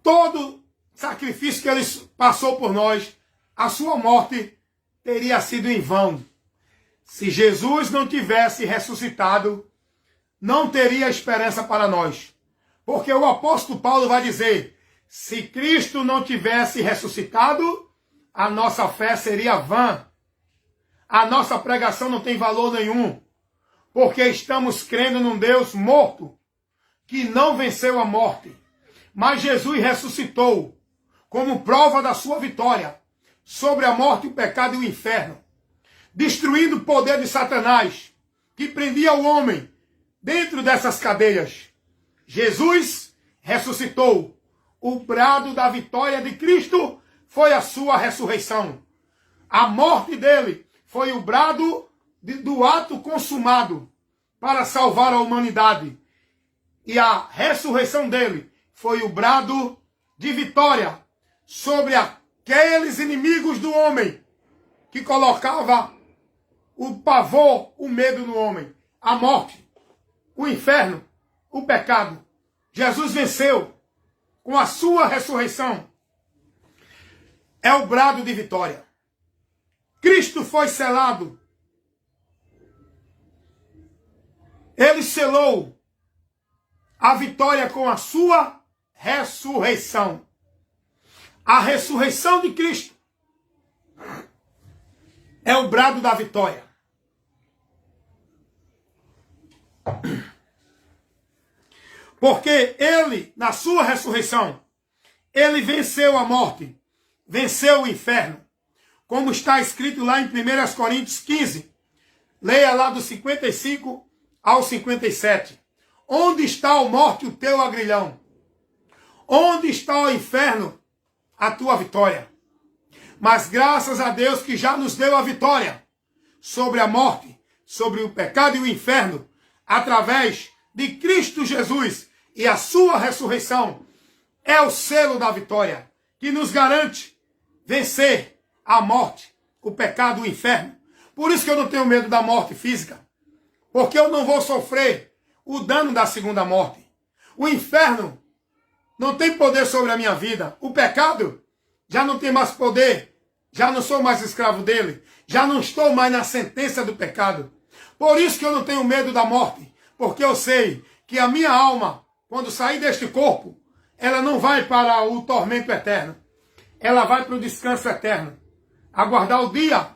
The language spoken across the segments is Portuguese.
todo sacrifício que ele passou por nós, a sua morte teria sido em vão. Se Jesus não tivesse ressuscitado, não teria esperança para nós. Porque o apóstolo Paulo vai dizer, se Cristo não tivesse ressuscitado, a nossa fé seria vã. A nossa pregação não tem valor nenhum. Porque estamos crendo num Deus morto, que não venceu a morte. Mas Jesus ressuscitou, como prova da sua vitória sobre a morte, o pecado e o inferno, destruindo o poder de Satanás, que prendia o homem dentro dessas cadeias. Jesus ressuscitou. O brado da vitória de Cristo foi a sua ressurreição. A morte dele foi o brado do ato consumado para salvar a humanidade. E a ressurreição dele foi o brado de vitória sobre aqueles inimigos do homem que colocava o pavor, o medo no homem, a morte, o inferno, o pecado. Jesus venceu com a sua ressurreição. É o brado de vitória. Cristo foi selado. Ele selou a vitória com a sua ressurreição. A ressurreição de Cristo é o brado da vitória. Porque ele, na sua ressurreição, ele venceu a morte, venceu o inferno. Como está escrito lá em 1 Coríntios 15. Leia lá do 55 ao 57. Onde está, ó morte, o teu agrilhão? Onde está, ó inferno, a tua vitória? Mas graças a Deus que já nos deu a vitória sobre a morte, sobre o pecado e o inferno, através de Cristo Jesus e a sua ressurreição, é o selo da vitória que nos garante vencer a morte, o pecado e o inferno. Por isso que eu não tenho medo da morte física, porque eu não vou sofrer o dano da segunda morte. O inferno não tem poder sobre a minha vida. O pecado já não tem mais poder. Já não sou mais escravo dele. Já não estou mais na sentença do pecado. Por isso que eu não tenho medo da morte. Porque eu sei que a minha alma, quando sair deste corpo, ela não vai para o tormento eterno. Ela vai para o descanso eterno. Aguardar o dia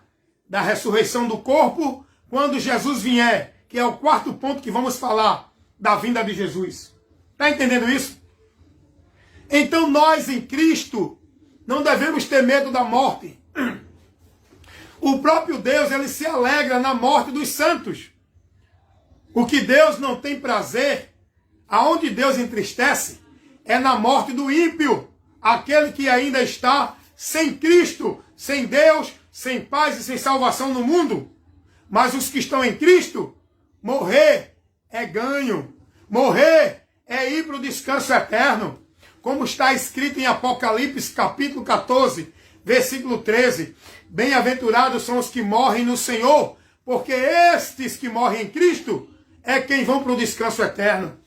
da ressurreição do corpo, quando Jesus vier, que é o quarto ponto que vamos falar da vinda de Jesus. Está entendendo isso? Então nós em Cristo não devemos ter medo da morte. O próprio Deus, ele se alegra na morte dos santos. O que Deus não tem prazer, aonde Deus entristece, é na morte do ímpio. Aquele que ainda está sem Cristo, sem Deus, sem paz e sem salvação no mundo. Mas os que estão em Cristo, morrer é ganho. Morrer é ir para o descanso eterno. Como está escrito em Apocalipse capítulo 14, versículo 13. Bem-aventurados são os que morrem no Senhor, porque estes que morrem em Cristo é quem vão para o descanso eterno.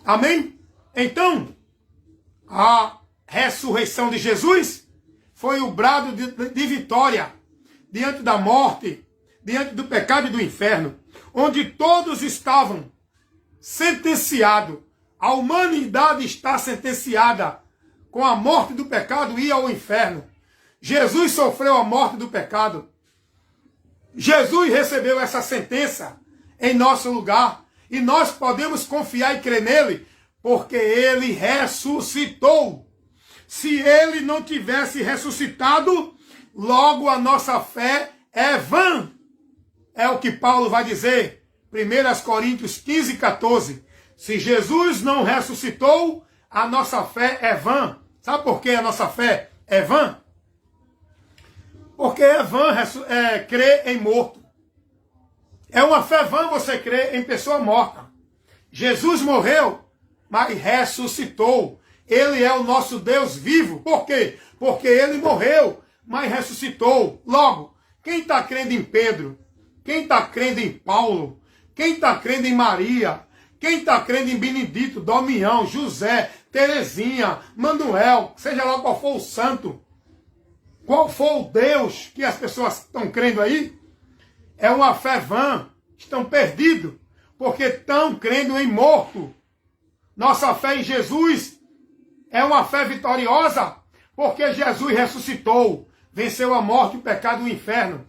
Amém? Então, a ressurreição de Jesus foi o brado de vitória diante da morte, diante do pecado e do inferno, onde todos estavam sentenciados. A humanidade está sentenciada com a morte do pecado e ao inferno. Jesus sofreu a morte do pecado. Jesus recebeu essa sentença em nosso lugar. E nós podemos confiar e crer nele, porque ele ressuscitou. Se ele não tivesse ressuscitado, logo a nossa fé é vã. É o que Paulo vai dizer, 1 Coríntios 15, 14. Se Jesus não ressuscitou, a nossa fé é vã. Sabe por que a nossa fé é vã? Porque é vã crer em morto. É uma fé vã você crer em pessoa morta. Jesus morreu, mas ressuscitou. Ele é o nosso Deus vivo. Por quê? Porque ele morreu, mas ressuscitou. Logo, quem está crendo em Pedro? Quem está crendo em Paulo? Quem está crendo em Maria? Quem está crendo em Benedito, Damião, José, Terezinha, Manuel, seja lá qual for o santo, qual for o Deus que as pessoas estão crendo aí, é uma fé vã, estão perdidos, porque estão crendo em morto. Nossa fé em Jesus é uma fé vitoriosa, porque Jesus ressuscitou, venceu a morte, o pecado e o inferno.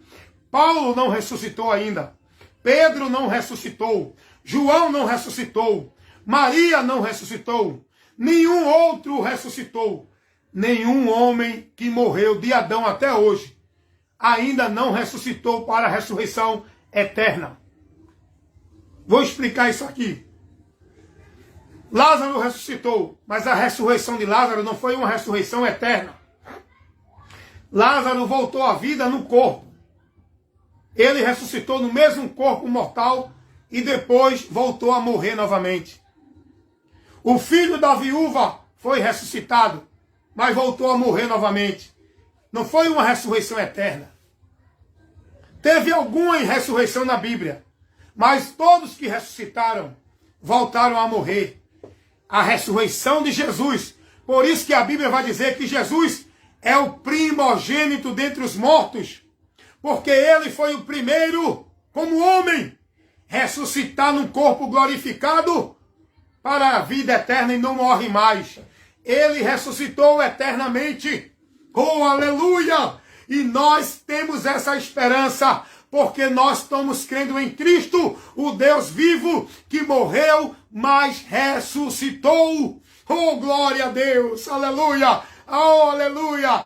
Paulo não ressuscitou ainda, Pedro não ressuscitou, João não ressuscitou, Maria não ressuscitou, nenhum outro ressuscitou. Nenhum homem que morreu de Adão até hoje ainda não ressuscitou para a ressurreição eterna. Vou explicar isso aqui. Lázaro ressuscitou, mas a ressurreição de Lázaro não foi uma ressurreição eterna. Lázaro voltou à vida no corpo. Ele ressuscitou no mesmo corpo mortal e depois voltou a morrer novamente. O filho da viúva foi ressuscitado, mas voltou a morrer novamente. Não foi uma ressurreição eterna. Teve alguma ressurreição na Bíblia, mas todos que ressuscitaram voltaram a morrer. A ressurreição de Jesus. Por isso que a Bíblia vai dizer que Jesus é o primogênito dentre os mortos, porque ele foi o primeiro, como homem, ressuscitar num corpo glorificado para a vida eterna e não morre mais. Ele ressuscitou eternamente. Oh, aleluia! E nós temos essa esperança, porque nós estamos crendo em Cristo, o Deus vivo, que morreu, mas ressuscitou. Oh, glória a Deus! Aleluia! Oh, aleluia!